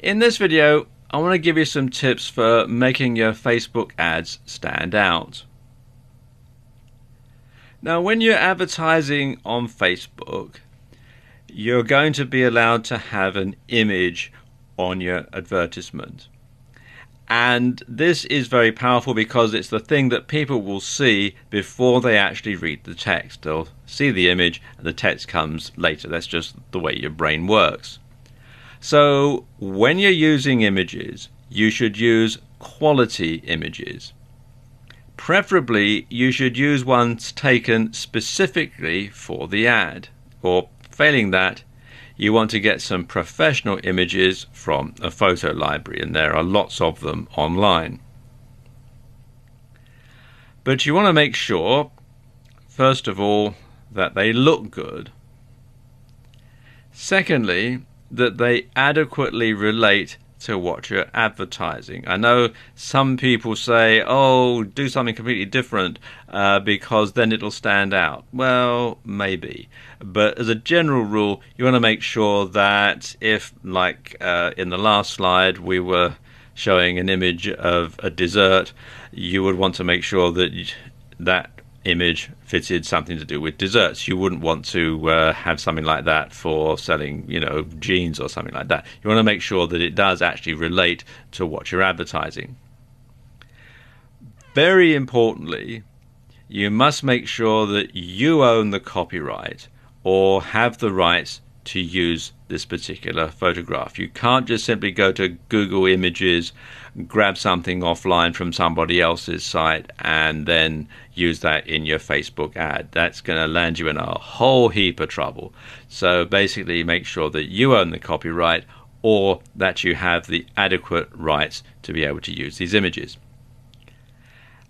In this video, I want to give you some tips for making your Facebook ads stand out. Now, when you're advertising on Facebook, you're going to be allowed to have an image on your advertisement. And this is very powerful because it's the thing that people will see before they actually read the text. They'll see the image and the text comes later. That's just the way your brain works. So when you're using images, you should use quality images. Preferably, you should use ones taken specifically for the ad. Or failing that, you want to get some professional images from a photo library, and there are lots of them online. But you want to make sure, first of all, that they look good. Secondly, that they adequately relate to what you're advertising. I know some people say, oh, do something completely different because then it'll stand out. Well, maybe. But as a general rule, you want to make sure that if, like in the last slide, we were showing an image of a dessert, you would want to make sure that that image fitted something to do with desserts. You wouldn't want to have something like that for selling, jeans or something like that. You want to make sure that it does actually relate to what you're advertising. Very importantly, you must make sure that you own the copyright or have the rights to use this particular photograph. You can't just simply go to Google Images, grab something offline from somebody else's site and then use that in your Facebook ad. That's going to land you in a whole heap of trouble. So basically make sure that you own the copyright or that you have the adequate rights to be able to use these images.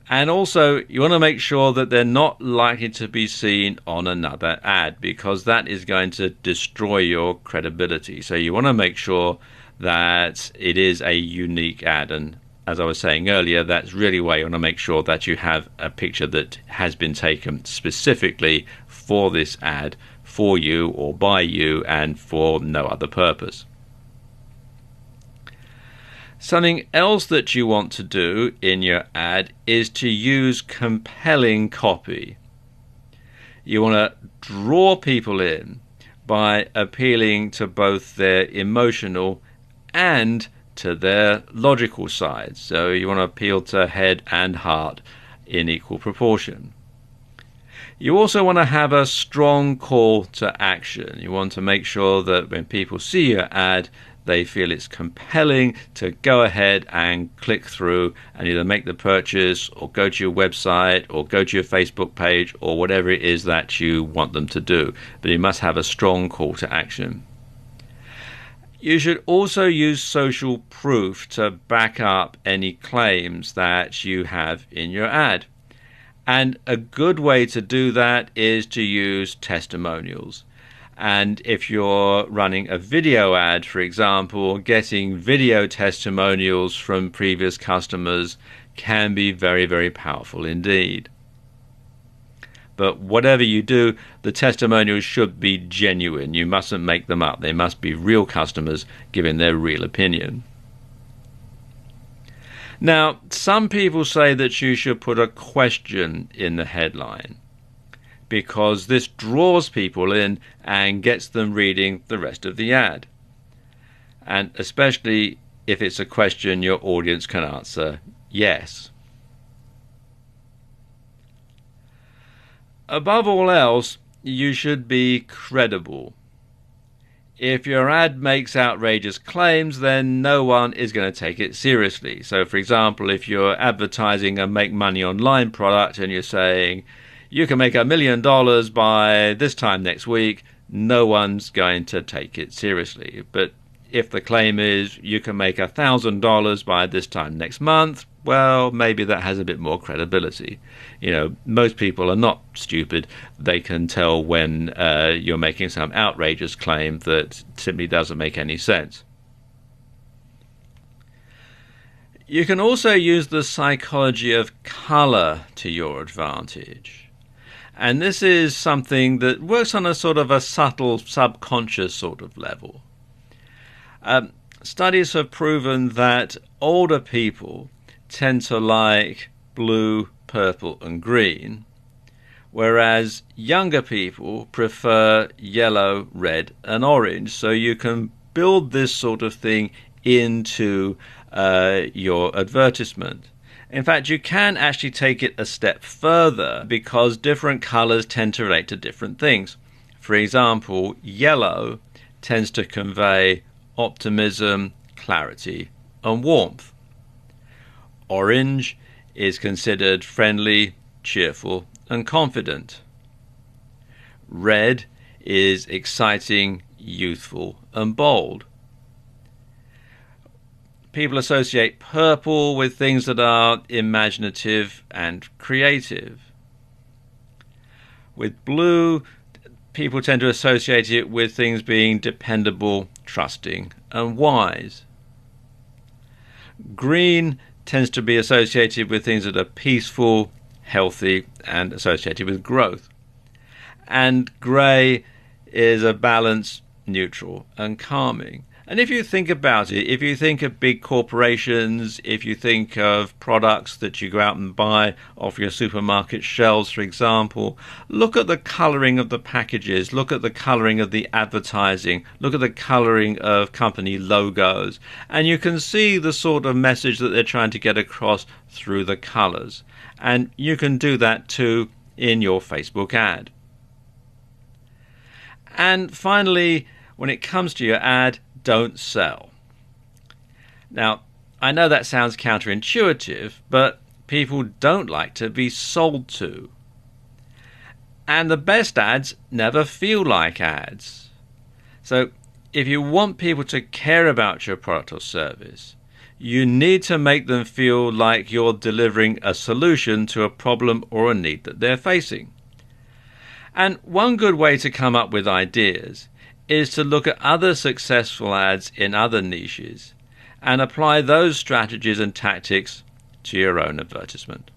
And also, you want to make sure that they're not likely to be seen on another ad, because that is going to destroy your credibility. So you want to make sure that it is a unique ad. And as I was saying earlier, that's really why you want to make sure that you have a picture that has been taken specifically for this ad, for you or by you, and for no other purpose. Something else that you want to do in your ad is to use compelling copy. You want to draw people in by appealing to both their emotional and to their logical sides. So you want to appeal to head and heart in equal proportion. You also want to have a strong call to action. You want to make sure that when people see your ad, they feel it's compelling to go ahead and click through and either make the purchase or go to your website or go to your Facebook page or whatever it is that you want them to do. But you must have a strong call to action. You should also use social proof to back up any claims that you have in your ad. And a good way to do that is to use testimonials. And if you're running a video ad, for example, getting video testimonials from previous customers can be very, very powerful indeed. But whatever you do, the testimonials should be genuine. You mustn't make them up. They must be real customers giving their real opinion. Now, some people say that you should put a question in the headline, because this draws people in and gets them reading the rest of the ad. And especially if it's a question your audience can answer yes. Above all else, you should be credible. If your ad makes outrageous claims, then no one is going to take it seriously. So, for example, if you're advertising a make money online product and you're saying, you can make $1 million by this time next week, no one's going to take it seriously. But if the claim is you can make $1,000 by this time next month, well, maybe that has a bit more credibility. Most people are not stupid. They can tell when you're making some outrageous claim that simply doesn't make any sense. You can also use the psychology of color to your advantage. And this is something that works on a sort of a subtle, subconscious sort of level. studies have proven that older people tend to like blue, purple and green, whereas younger people prefer yellow, red and orange. So you can build this sort of thing into your advertisement. In fact, you can actually take it a step further because different colors tend to relate to different things. For example, yellow tends to convey optimism, clarity, and warmth. Orange is considered friendly, cheerful, and confident. Red is exciting, youthful, and bold. People associate purple with things that are imaginative and creative. With blue, people tend to associate it with things being dependable, trusting, and wise. Green tends to be associated with things that are peaceful, healthy, and associated with growth. And grey is a balance, neutral, and calming. And if you think about it, if you think of big corporations, if you think of products that you go out and buy off your supermarket shelves, for example, look at the colouring of the packages, look at the colouring of the advertising, look at the colouring of company logos, and you can see the sort of message that they're trying to get across through the colours. And you can do that too in your Facebook ad. And finally, when it comes to your ad, don't sell. Now, I know that sounds counterintuitive, but people don't like to be sold to. And the best ads never feel like ads. So if you want people to care about your product or service, you need to make them feel like you're delivering a solution to a problem or a need that they're facing. And one good way to come up with ideas is to look at other successful ads in other niches and apply those strategies and tactics to your own advertisement.